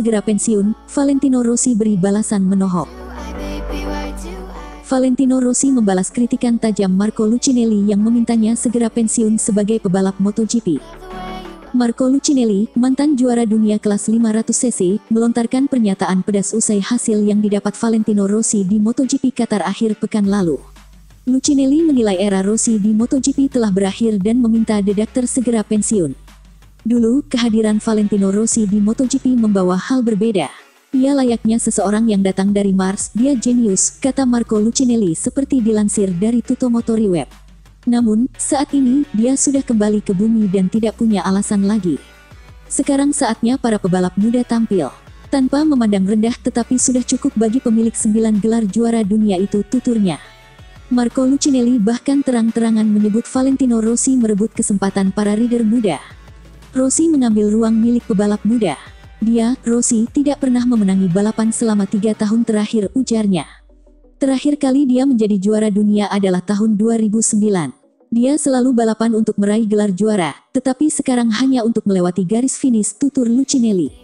segera pensiun, Valentino Rossi beri balasan menohok. Valentino Rossi membalas kritikan tajam Marco Lucinelli yang memintanya segera pensiun sebagai pebalap MotoGP. Marco Lucinelli, mantan juara dunia kelas 500 cc, melontarkan pernyataan pedas usai hasil yang didapat Valentino Rossi di MotoGP Qatar akhir pekan lalu. Lucinelli menilai era Rossi di MotoGP telah berakhir dan meminta The Doctor segera pensiun. Dulu, kehadiran Valentino Rossi di MotoGP membawa hal berbeda. Ia layaknya seseorang yang datang dari Mars, dia jenius, kata Marco Lucinelli seperti dilansir dari Tuttomotori Web. Namun, saat ini, dia sudah kembali ke bumi dan tidak punya alasan lagi. Sekarang saatnya para pebalap muda tampil. Tanpa memandang rendah tetapi sudah cukup bagi pemilik 9 gelar juara dunia itu, tuturnya. Marco Lucinelli bahkan terang-terangan menyebut Valentino Rossi merebut kesempatan para rider muda. Rossi mengambil ruang milik pebalap muda. Dia, Rossi, tidak pernah memenangi balapan selama 3 tahun terakhir, ujarnya. Terakhir kali dia menjadi juara dunia adalah tahun 2009. Dia selalu balapan untuk meraih gelar juara, tetapi sekarang hanya untuk melewati garis finish, tutur Lucinelli.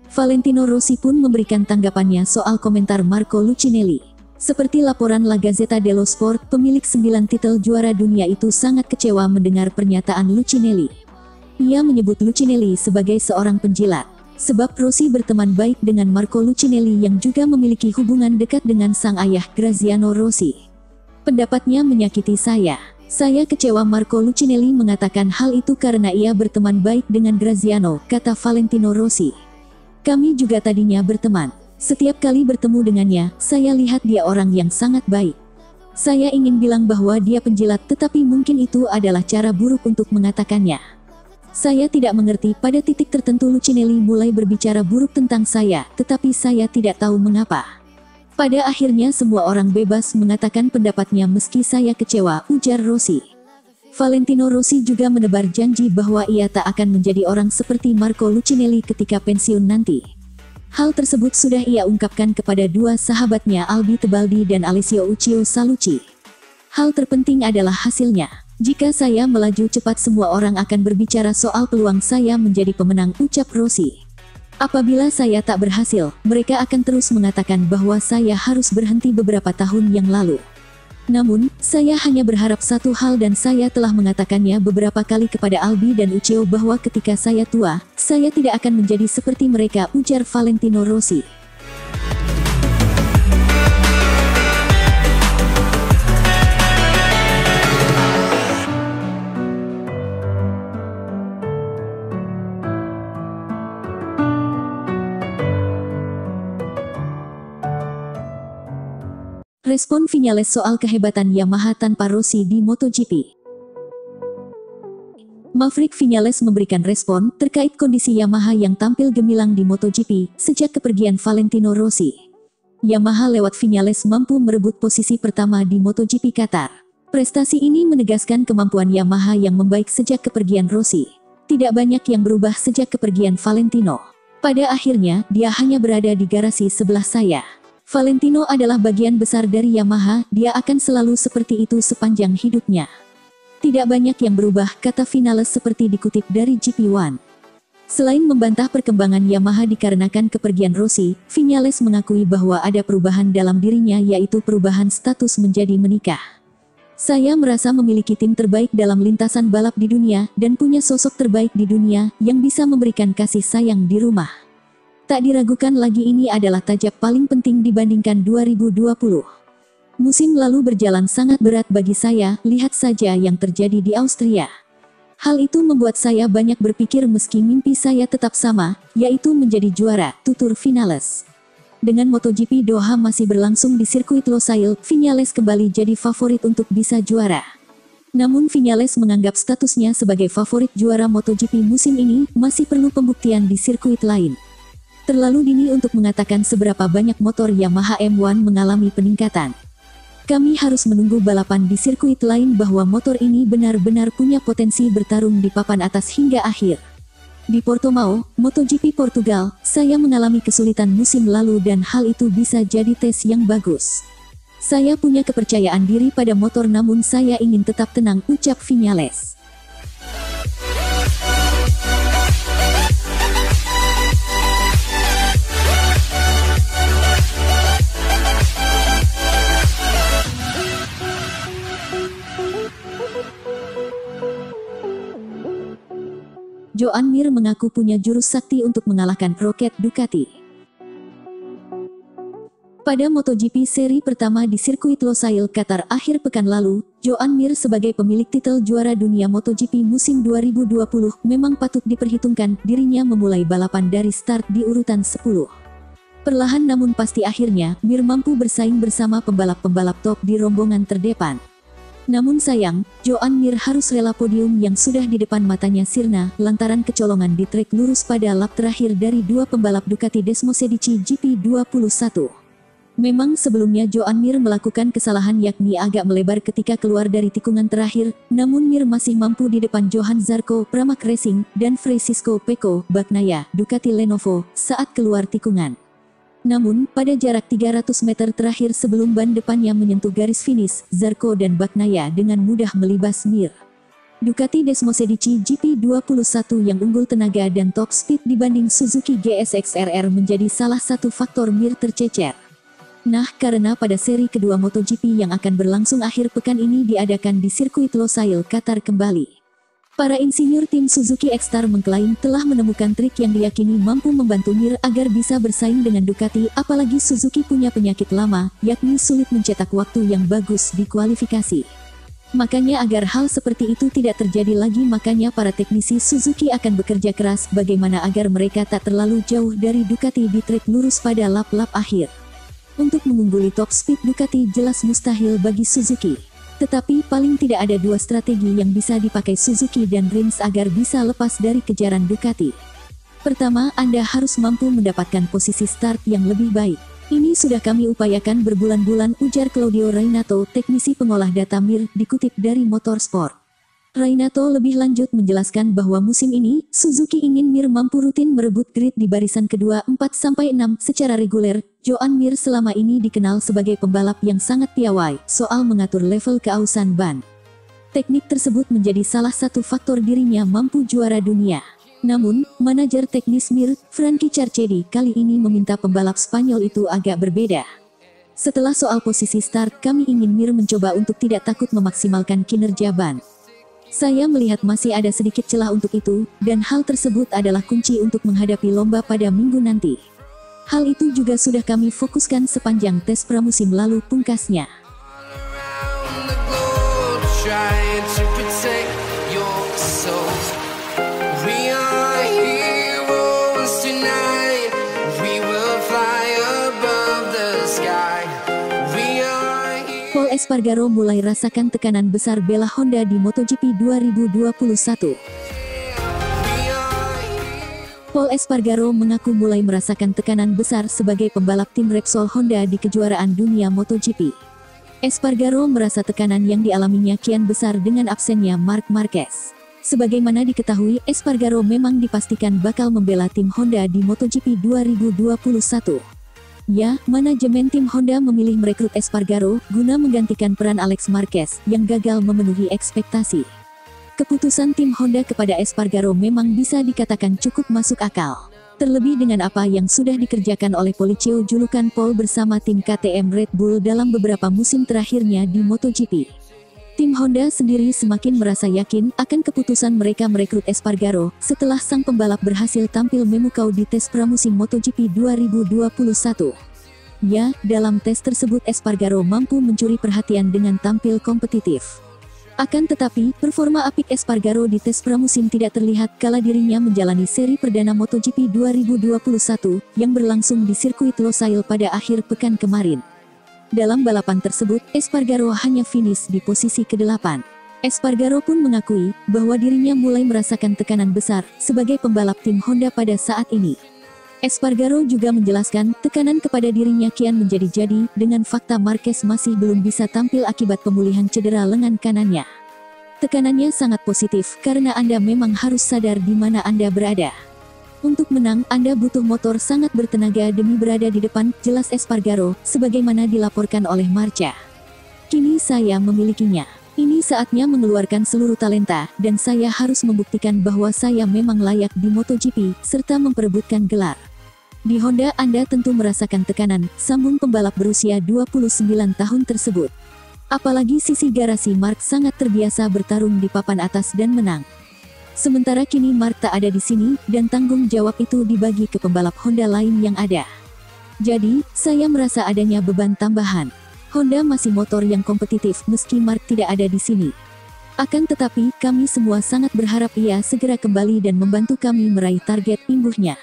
Valentino Rossi pun memberikan tanggapannya soal komentar Marco Lucinelli. Seperti laporan La Gazzetta dello Sport, pemilik 9 titel juara dunia itu sangat kecewa mendengar pernyataan Lucinelli. Ia menyebut Lucinelli sebagai seorang penjilat, sebab Rossi berteman baik dengan Marco Lucinelli yang juga memiliki hubungan dekat dengan sang ayah, Graziano Rossi. Pendapatnya menyakiti saya. Saya kecewa. Marco Lucinelli mengatakan hal itu karena ia berteman baik dengan Graziano, kata Valentino Rossi. Kami juga tadinya berteman. Setiap kali bertemu dengannya, saya lihat dia orang yang sangat baik. Saya ingin bilang bahwa dia penjilat, tetapi mungkin itu adalah cara buruk untuk mengatakannya. Saya tidak mengerti. Pada titik tertentu Lucinelli mulai berbicara buruk tentang saya, tetapi saya tidak tahu mengapa. Pada akhirnya semua orang bebas mengatakan pendapatnya meski saya kecewa, ujar Rossi. Valentino Rossi juga menebar janji bahwa ia tak akan menjadi orang seperti Marco Lucinelli ketika pensiun nanti. Hal tersebut sudah ia ungkapkan kepada dua sahabatnya Albi Tebaldi dan Alessio Uccio Salucci. Hal terpenting adalah hasilnya. Jika saya melaju cepat semua orang akan berbicara soal peluang saya menjadi pemenang, ucap Rossi. Apabila saya tak berhasil, mereka akan terus mengatakan bahwa saya harus berhenti beberapa tahun yang lalu. Namun, saya hanya berharap satu hal dan saya telah mengatakannya beberapa kali kepada Albi dan Uccio bahwa ketika saya tua, saya tidak akan menjadi seperti mereka, ujar Valentino Rossi. Respon Viñales soal kehebatan Yamaha tanpa Rossi di MotoGP. Maverick Viñales memberikan respon terkait kondisi Yamaha yang tampil gemilang di MotoGP sejak kepergian Valentino Rossi. Yamaha lewat Viñales mampu merebut posisi pertama di MotoGP Qatar. Prestasi ini menegaskan kemampuan Yamaha yang membaik sejak kepergian Rossi. Tidak banyak yang berubah sejak kepergian Valentino. Pada akhirnya, dia hanya berada di garasi sebelah saya. Valentino adalah bagian besar dari Yamaha, dia akan selalu seperti itu sepanjang hidupnya. Tidak banyak yang berubah, kata Viñales seperti dikutip dari GP1. Selain membantah perkembangan Yamaha dikarenakan kepergian Rossi, Viñales mengakui bahwa ada perubahan dalam dirinya, yaitu perubahan status menjadi menikah. Saya merasa memiliki tim terbaik dalam lintasan balap di dunia, dan punya sosok terbaik di dunia, yang bisa memberikan kasih sayang di rumah. Tak diragukan lagi ini adalah tajab paling penting dibandingkan 2020. Musim lalu berjalan sangat berat bagi saya, lihat saja yang terjadi di Austria. Hal itu membuat saya banyak berpikir meski mimpi saya tetap sama, yaitu menjadi juara, tutur Viñales. Dengan MotoGP Doha masih berlangsung di sirkuit Losail, Viñales kembali jadi favorit untuk bisa juara. Namun Viñales menganggap statusnya sebagai favorit juara MotoGP musim ini, masih perlu pembuktian di sirkuit lain. Terlalu dini untuk mengatakan seberapa banyak motor Yamaha M1 mengalami peningkatan. Kami harus menunggu balapan di sirkuit lain bahwa motor ini benar-benar punya potensi bertarung di papan atas hingga akhir. Di Portimao, MotoGP Portugal, saya mengalami kesulitan musim lalu dan hal itu bisa jadi tes yang bagus. Saya punya kepercayaan diri pada motor namun saya ingin tetap tenang, ucap Viñales. Joan Mir mengaku punya jurus sakti untuk mengalahkan roket Ducati. Pada MotoGP seri pertama di sirkuit Losail, Qatar akhir pekan lalu, Joan Mir sebagai pemilik titel juara dunia MotoGP musim 2020 memang patut diperhitungkan dirinya memulai balapan dari start di urutan 10. Perlahan namun pasti akhirnya, Mir mampu bersaing bersama pembalap-pembalap top di rombongan terdepan. Namun sayang, Joan Mir harus rela podium yang sudah di depan matanya sirna lantaran kecolongan di trek lurus pada lap terakhir dari dua pembalap Ducati Desmosedici GP21. Memang sebelumnya Joan Mir melakukan kesalahan yakni agak melebar ketika keluar dari tikungan terakhir, namun Mir masih mampu di depan Johan Zarco, Pramac Racing, dan Francisco Pecco Bagnaia, Ducati Lenovo, saat keluar tikungan. Namun, pada jarak 300 meter terakhir sebelum ban depannya menyentuh garis finish, Zarco dan Bagnaia dengan mudah melibas Mir. Ducati Desmosedici GP21 yang unggul tenaga dan top speed dibanding Suzuki GSX-RR menjadi salah satu faktor Mir tercecer. Nah, karena pada seri kedua MotoGP yang akan berlangsung akhir pekan ini diadakan di sirkuit Losail, Qatar kembali. Para insinyur tim Suzuki X-Star mengklaim telah menemukan trik yang diyakini mampu membantu Mir agar bisa bersaing dengan Ducati, apalagi Suzuki punya penyakit lama, yakni sulit mencetak waktu yang bagus di kualifikasi. Makanya agar hal seperti itu tidak terjadi lagi, makanya para teknisi Suzuki akan bekerja keras bagaimana agar mereka tak terlalu jauh dari Ducati di trek lurus pada lap-lap akhir. Untuk mengungguli top speed Ducati jelas mustahil bagi Suzuki. Tetapi paling tidak ada dua strategi yang bisa dipakai Suzuki dan Rins agar bisa lepas dari kejaran Ducati. Pertama, Anda harus mampu mendapatkan posisi start yang lebih baik. Ini sudah kami upayakan berbulan-bulan, ujar Claudio Reinato, teknisi pengolah data Mir, dikutip dari Motorsport. Reinato lebih lanjut menjelaskan bahwa musim ini, Suzuki ingin Mir mampu rutin merebut grid di barisan kedua 4-6 secara reguler. Joan Mir selama ini dikenal sebagai pembalap yang sangat piawai soal mengatur level keausan ban. Teknik tersebut menjadi salah satu faktor dirinya mampu juara dunia. Namun, manajer teknis Mir, Frankie Charchedi, kali ini meminta pembalap Spanyol itu agak berbeda. Setelah soal posisi start, kami ingin Mir mencoba untuk tidak takut memaksimalkan kinerja ban. Saya melihat masih ada sedikit celah untuk itu, dan hal tersebut adalah kunci untuk menghadapi lomba pada minggu nanti. Hal itu juga sudah kami fokuskan sepanjang tes pramusim lalu, pungkasnya. Pol Espargaro mulai rasakan tekanan besar bela Honda di MotoGP 2021. Pol Espargaro mengaku mulai merasakan tekanan besar sebagai pembalap tim Repsol Honda di kejuaraan dunia MotoGP. Espargaro merasa tekanan yang dialaminya kian besar dengan absennya Marc Marquez. Sebagaimana diketahui, Espargaro memang dipastikan bakal membela tim Honda di MotoGP 2021. Ya, manajemen tim Honda memilih merekrut Espargaro guna menggantikan peran Alex Marquez yang gagal memenuhi ekspektasi. Keputusan tim Honda kepada Espargaro memang bisa dikatakan cukup masuk akal. Terlebih dengan apa yang sudah dikerjakan oleh Policio julukan Pol bersama tim KTM Red Bull dalam beberapa musim terakhirnya di MotoGP. Tim Honda sendiri semakin merasa yakin akan keputusan mereka merekrut Espargaro setelah sang pembalap berhasil tampil memukau di tes pramusim MotoGP 2021. Ya, dalam tes tersebut Espargaro mampu mencuri perhatian dengan tampil kompetitif. Akan tetapi, performa apik Espargaro di tes pramusim tidak terlihat kala dirinya menjalani seri perdana MotoGP 2021 yang berlangsung di sirkuit Losail pada akhir pekan kemarin. Dalam balapan tersebut, Espargaro hanya finish di posisi ke-8. Espargaro pun mengakui bahwa dirinya mulai merasakan tekanan besar sebagai pembalap tim Honda pada saat ini. Espargaro juga menjelaskan tekanan kepada dirinya kian menjadi-jadi dengan fakta Marquez masih belum bisa tampil akibat pemulihan cedera lengan kanannya. Tekanannya sangat positif karena Anda memang harus sadar di mana Anda berada. Untuk menang, Anda butuh motor sangat bertenaga demi berada di depan, jelas Espargaro, sebagaimana dilaporkan oleh Marca. Kini saya memilikinya. Ini saatnya mengeluarkan seluruh talenta, dan saya harus membuktikan bahwa saya memang layak di MotoGP, serta memperebutkan gelar. Di Honda Anda tentu merasakan tekanan, sambung pembalap berusia 29 tahun tersebut. Apalagi sisi garasi Marc sangat terbiasa bertarung di papan atas dan menang. Sementara kini Mark tak ada di sini, dan tanggung jawab itu dibagi ke pembalap Honda lain yang ada. Jadi, saya merasa adanya beban tambahan. Honda masih motor yang kompetitif meski Mark tidak ada di sini. Akan tetapi, kami semua sangat berharap ia segera kembali dan membantu kami meraih target imbuhnya.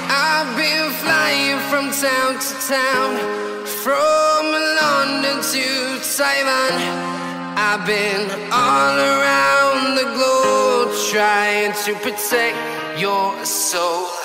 I've been flying from town to town, from London to Taiwan. I've been all around the globe trying to protect your soul.